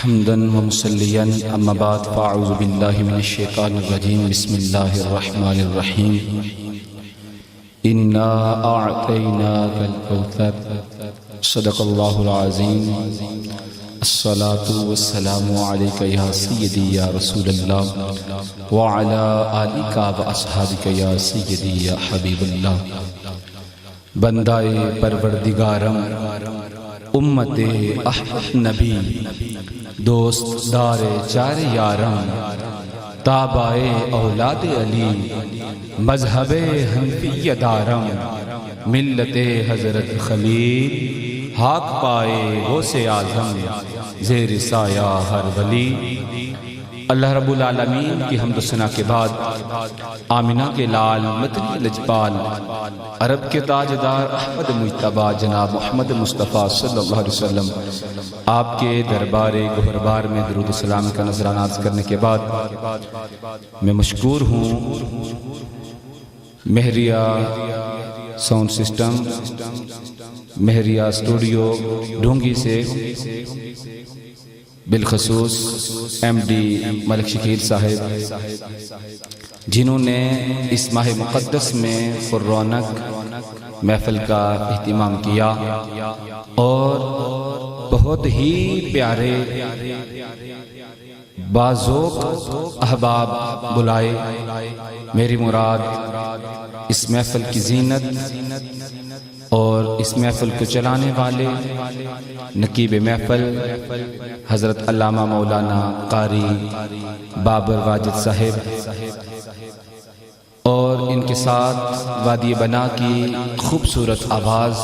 हम्दन व मुसल्लियन अम्मा बाद फ़अऊज़ु बिल्लाहि मिनश शैतानिर रजीम बिस्मिल्लाहिर रहमानिर रहीम इन्ना अअतैनाकल कौसर सदक़ल्लाहुल अज़ीम अस्सलातु वस्सलामु अलैका या सय्यदी या रसूलल्लाह व अला आलिका व अस्हाबिका या सय्यदी या हबीबल्लाह। बंदाए परवरदिगारम उम्मते अहमद नबी दोस्त दारे चार यारम ताबाए औलाद अली मजहबे हनफिय्या दारम मिल्लते हजरत खलील हाक पाए गौसे आज़म ज़ेर साया हर वली। अल्लाह रब्बुल आलमीन की हम्द सना के बाद आमिना के लाल मदनी लजपाल अरब के ताजदार अहमद मुज्तबा जनाब मोहम्मद मुस्तफ़ा सल्लल्लाहु अलैहि वसल्लम आपके दरबारे गुहरबार में दरूद सलाम का नजराना अर्ज़ करने के बाद मैं मशकूर हूँ मेहरिया साउंड सिस्टम मेहरिया स्टूडियो ढोंगी से बिलखसूस MD मलिक शकील साहिब जिन्होंने इस माह मुक़द्दस में रौनक महफिल का एहतिमाम किया और बहुत ही प्यारे बाज़ोक अहबाब बुलाए। मेरी मुराद इस महफिल की जीनत और इस महफिल को चलाने वाले नकीब महफिल हज़रत अल्लामा मौलाना कारी बाबर वाजिद साहिब और इनके साथ वादी बना की खूबसूरत आवाज़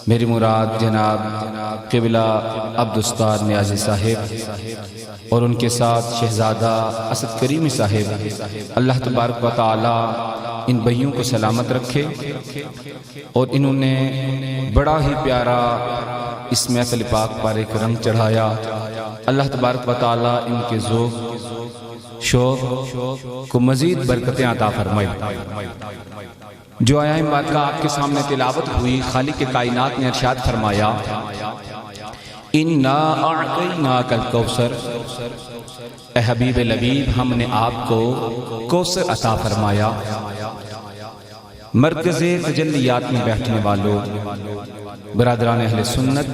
मेरी मुराद जनाब क़िबला अब्दुस्तार नियाज़ी साहिब और उनके साथ शहज़ादा असद करीमी साहिब। अल्लाह तबारक व तआला इन भइयों को सलामत रखे और इन्होंने बड़ा ही प्यारा इस महफिल पाक पर एक रंग चढ़ाया। अल्लाह तबारक व तआला इनके ज़ौक़ शौक़ को मज़ीद बरकतें अता फरमाए। जो आया बाका आपके सामने तिलावत हुई, खालिक के कायनात ने इरशाद फरमाया इन्ना अअतैनाकल कौसर, ए हबीब लबीब हमने आपको कौसर अता फरमाया। मरकज़े तजल्लियात में बैठने वालों बरादरान अहले सुन्नत,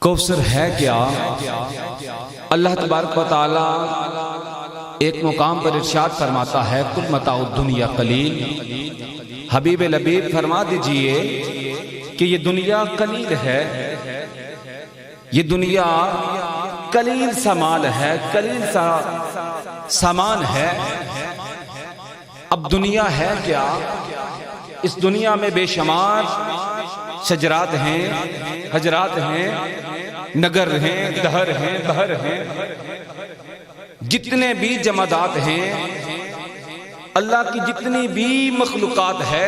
कौसर है क्या? अल्लाह तबारक व तआला एक मुकाम पर इरशाद फरमाता है कुल मताउद दुनिया कलील। हबीब लबीब फरमा दीजिए कि ये दुनिया कलील है, ये दुनिया कलील सा माल है, कलील सा सामान है। अब दुनिया है क्या? इस दुनिया में बेशुमार शजरात हैं, हजरात हैं, नगर हैं, दहर हैं, बहर हैं, जितने भी जमादात हैं, अल्लाह की जितनी भी मखलूकात है,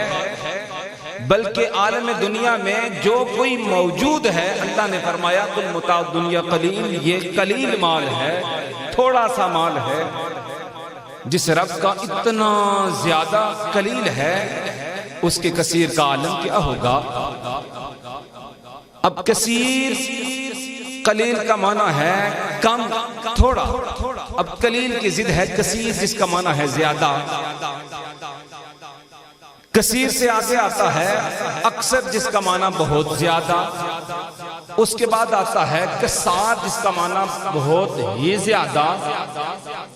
बल्कि आलम दुनिया में जो कोई मौजूद है, अल्लाह ने फरमाया कुल मताउ दुनिया कलील, ये कलील माल है, थोड़ा सा माल है। जिस रब का इतना ज्यादा कलील है उसके कसीर का आलम क्या होगा? अब कसीर कलील का माना है कम, थोड़ा। अब कलील की जिद है कसीर, जिसका माना है ज्यादा। कसीर से आगे आता है अक्सर, जिसका माना बहुत ज्यादा। उसके बाद आता है कसार, जिसका माना बहुत ही ज्यादा।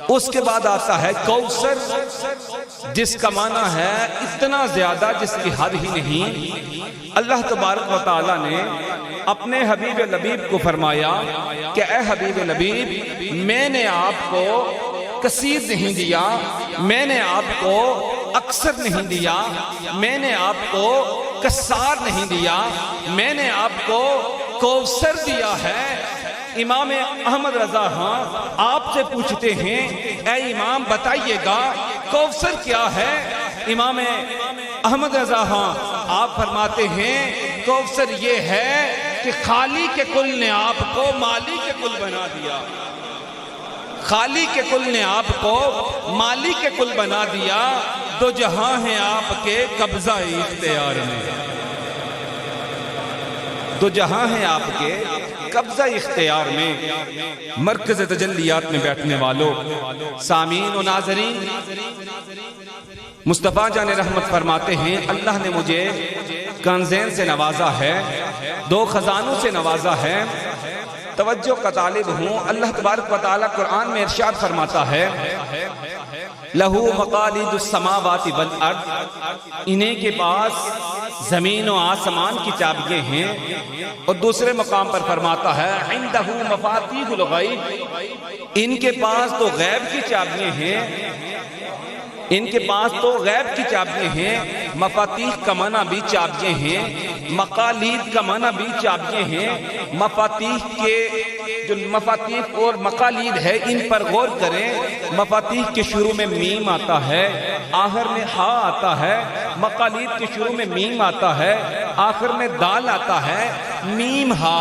उसके बाद आता है कौसर, जिसका माना है इतना ज्यादा जिसकी हद ही नहीं। अल्लाह तबारक व तआला ने अपने हबीब लबीब को फरमाया कि ए हबीब लबीब, मैंने आपको कसीर नहीं दिया, मैंने आपको अक्सर नहीं दिया, मैंने आपको कसार नहीं दिया, मैंने आपको कौसर दिया है। इमाम अहमद रजा हाँ आपसे पूछते हैं ए इमाम बताइएगा कौसर क्या है? इमाम अहमद रजा हाँ आप फरमाते हैं कौसर ये है कि खाली के कुल ने आपको माली के कुल बना दिया। खाली के कुल ने आपको माली के कुल बना दिया। दो जहां हैं आपके कब्जा इख्तियार में। दो जहां है आपके कब्जा इख्तियार में, मरकज़ तजल्लियात में बैठने वालों, सामीन और नाज़रीन, मुस्तफ़ा जान रहमत फरमाते हैं अल्लाह ने मुझे कंज़ैन से नवाजा है, दो खजानों से नवाजा है, तवज्जो का तालिब हूँ। अल्लाह तबारक व तआला कुरान में इरशाद फरमाता है लहू मकालिदुस समावाति वल अर्द, इन्हीं के पास जमीन और आसमान की चाबियां हैं। और दूसरे मकाम पर फरमाता है इंदहू मफातीहुल गैब, इनके पास तो गैब की चाबियां हैं, इनके पास तो गैब की चाबियां हैं। मफातीह का माना भी चाबियां हैं, मकालीद का माना भी चाबियां हैं। मफातीह के जो मफातीह और मकालीद है इन पर गौर करें। मफातीह के शुरू में मीम आता है, आखिर में हा आता है। मकालीद के शुरू में मीम आता है, आखिर में दाल आता है। मीम हा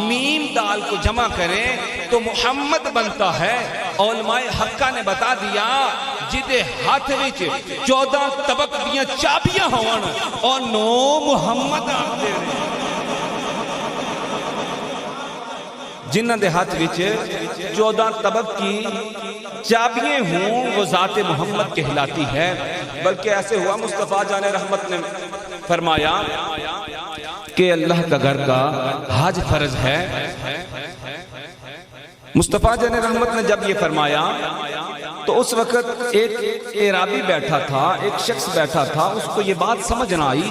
मीम दाल को जमा करें तो मुहम्मद बनता है। उलमाए हक्का ने बता दिया जिदे हाथ विच 14 तबक दियां चाबियां होवन और 9 मुहम्मद आखदे ने, जिन्हां दे हाथ विच 14 तबक की चाबियां हों वो ज़ाते मुहम्मद कहलाती है। बल्कि ऐसे हुआ मुस्तफ़ा जान रहमत ने फरमाया कि अल्लाह का घर का हज फर्ज है। मुस्तफ़ा जान रहमत ने जब ये फरमाया तो उस वक्त एक एराबी बैठा था, एक शख्स बैठा था, उसको ये बात समझ ना आई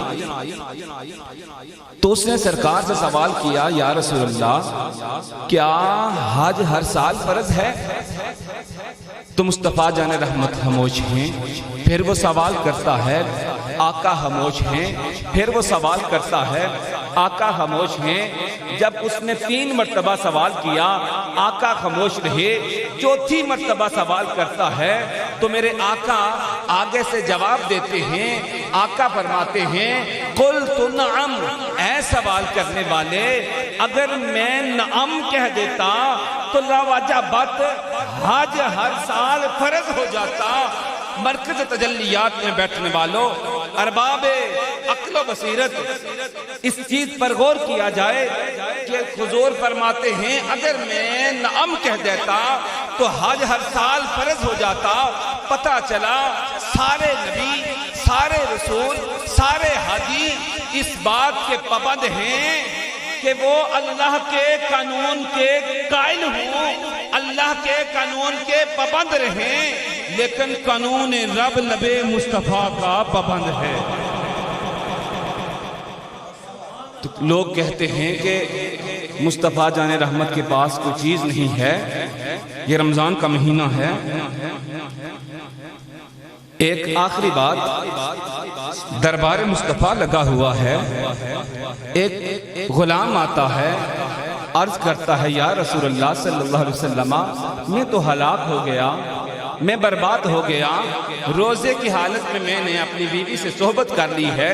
तो उसने सरकार से सवाल किया या रसूलल्लाह क्या हज हर साल फर्ज है? तो मुस्तफ़ा जान रहमत खामोश हैं। फिर वो सवाल करता है आका खामोश हैं। फिर वो सवाल करता है आका खामोश हैं। जब उसने 3 मर्तबा सवाल किया आका खामोश रहे, चौथी मर्तबा सवाल करता है तो मेरे आका आगे से जवाब देते हैं। आका फरमाते हैं कुल तो नअम, ऐ सवाल करने वाले अगर मैं नअम कह देता तो लावाजबत हज हर साल फर्ज हो जाता। मरकज़ तजल्लियात में बैठने वालों, अरबाबे अक्ल बसीरत, इस चीज पर गौर किया जाए कि हुजूर फरमाते हैं अगर मैं नअम कह देता तो हज हर साल फर्ज हो जाता। पता चला सारे नबी, सारे रसूल, सारे हाजी इस बात के पाबंद हैं कि वो अल्लाह के कानून के कायल हों, अल्लाह के कानून के पाबंद रहें। लेकिन कानून रब लबे मुस्तफ़ा का पाबंद है। तो लोग कहते हैं कि मुस्तफ़ा जाने रहमत के पास कोई चीज नहीं है, ये रमजान का महीना है। एक आखिरी बात, दरबार मुस्तफ़ा लगा हुआ है, एक गुलाम आता है, अर्ज करता है या रसूलल्लाह सल्लल्लाहु अलैहि वसल्लम मैं तो हलाक हो गया, मैं बर्बाद हो गया, रोजे की हालत में मैंने अपनी बीवी से सोहबत कर ली है,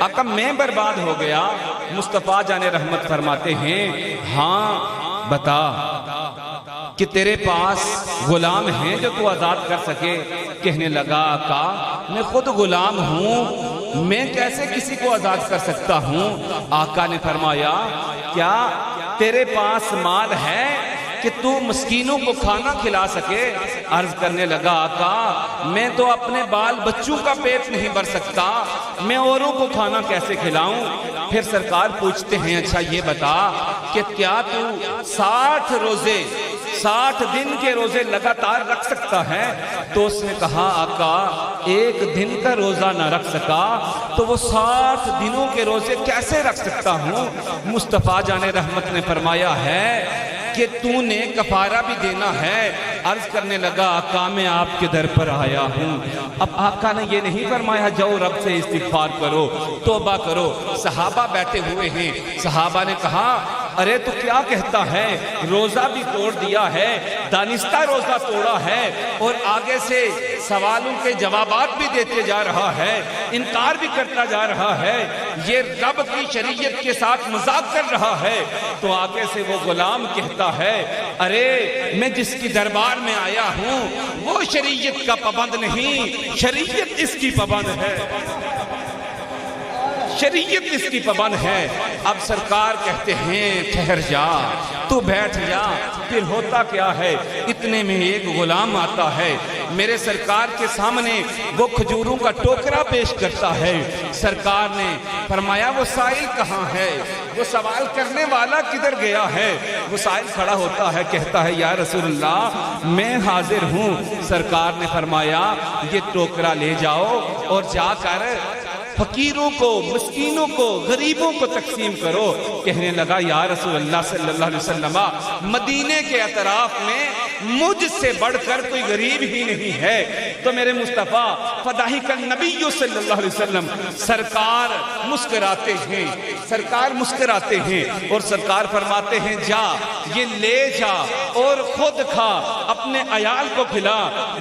आका मैं बर्बाद हो गया। मुस्तफ़ा जाने रहमत फरमाते हैं हाँ बता कि तेरे पास गुलाम हैं जो तू आजाद कर सके? कहने लगा आका मैं खुद गुलाम हूँ, मैं कैसे किसी को आजाद कर सकता हूँ? आका ने फरमाया क्या तेरे पास माल है कि तू मस्कीनों को खाना खिला सके? अर्ज करने लगा आका मैं तो अपने बाल बच्चों का पेट नहीं भर सकता, मैं औरों को खाना कैसे खिलाऊं? फिर सरकार पूछते हैं अच्छा ये बता कि क्या तू 60 रोजे 60 दिन के रोजे लगातार रख सकता है? तो उसने कहा आका एक दिन का रोजा ना रख सका तो वो 60 दिनों के रोजे कैसे रख सकता हूँ? मुस्तफ़ा जाने रहमत ने फरमाया है कि तूने कफारा भी देना है। अर्ज करने लगा आका मैं आपके दर पर आया हूँ। अब आका ने ये नहीं फरमाया जाओ रब से इस्तिगफार करो, तौबा करो। सहाबा बैठे हुए हैं, सहाबा ने कहा अरे तू क्या कहता है, रोजा भी तोड़ दिया है, दानिस्ता रोजा तोड़ा है और आगे से सवालों के जवाबात भी देते जा रहा है, इनकार भी करता जा रहा है, ये रब की शरीयत के साथ मजाक कर रहा है। तो आगे से वो गुलाम कहता है अरे मैं जिसकी दरबार में आया हूँ वो शरीयत का पाबंद नहीं, शरीयत इसकी पाबंद है। शरीयत इसकी पाबंद है। अब सरकार कहते हैं ठहर जा, तू बैठ जा। फिर होता क्या है, इतने में एक गुलाम आता है, मेरे सरकार के सामने वो खजूरों का टोकरा पेश करता है। सरकार ने फरमाया वो साइल कहाँ है, वो सवाल करने वाला किधर गया है। वो साइल खड़ा होता है, कहता है या रसूलल्लाह मैं हाजिर हूँ। सरकार ने फरमाया ये टोकरा ले जाओ और जाकर फकीरों को, मिस्कीनों को, गरीबों को तकसीम करो। कहने लगा या रसूल अल्लाह सल्लल्लाहु अलैहि वसल्लम मदीने के अतराफ में मुझसे बढ़कर कोई गरीब ही नहीं है। तो मेरे मुस्तफ़ा फदाहिकन नबी सल्लल्लाहु अलैहि वसल्लम सरकार मुस्कुराते हैं, सरकार मुस्कुराते हैं और सरकार फरमाते हैं जा ये ले जा और खुद खा, अपने अयाल को खिला।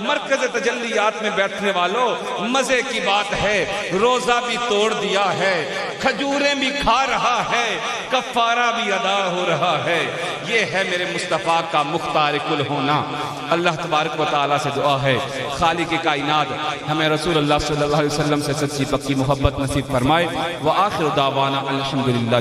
मरकज तजल्लियात में बैठने वालों, मजे की बात है, रोजा भी तोड़ दिया है, खजूरें भी खा रहा है, कफारा भी अदा हो रहा है। ये है मेरे मुस्तफ़ा का मुख्तार कुल होना। अल्लाह तबारक व तआला से दुआ है खालिक कायनात हमें रसूल अल्लाह सल्लल्लाहु अलैहि वसल्लम से सच्ची पक्की मोहब्बत नसीब फरमाए। व आखिर दावाना अल्हम्दुलिल्लाह।